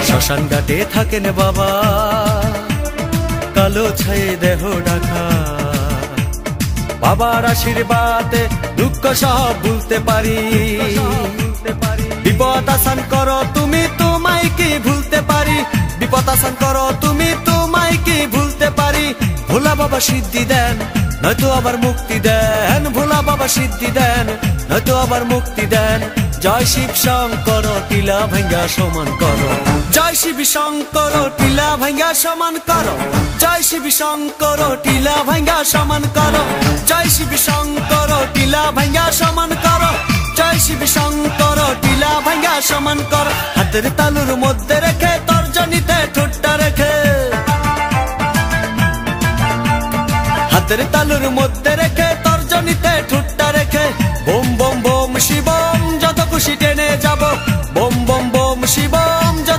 শ্মশান ঘাটে থাকেন বাবা, কালো ছায়ে দেহ ঢাকা। বাবার আশীর্বাদে দুঃখ সব ভুলতে পারি। বিপদ আসান করো তুমি, তোমায় কি ভুলতে পারি। বিপদ আসান করো তুমি, তোমায় কি ভুলতে পারি। ভোলা বাবা সিদ্ধি দেন, নয়তো আবার মুক্তি দেন। ভোলা বাবা সিদ্ধি দেন, নয়তো আবার মুক্তি দেন। জয় শিব শঙ্কর টিলা ভাঙ্গা সমান করো। জয় শিব শঙ্কর টিলা ভাঙ্গা সমান করো। জয় শিব শঙ্কর টিলা ভাঙ্গা সমান করো। জয় শিব শঙ্কর টিলা ভাঙ্গা সমান করো। জয় শিব শঙ্কর টিলা ভাঙ্গা সমান করো। হাতের তালুর মধ্যে রেখে তর্জনীতে ঠোঁটটা রেখে, হাতের তালুর মধ্যে রেখে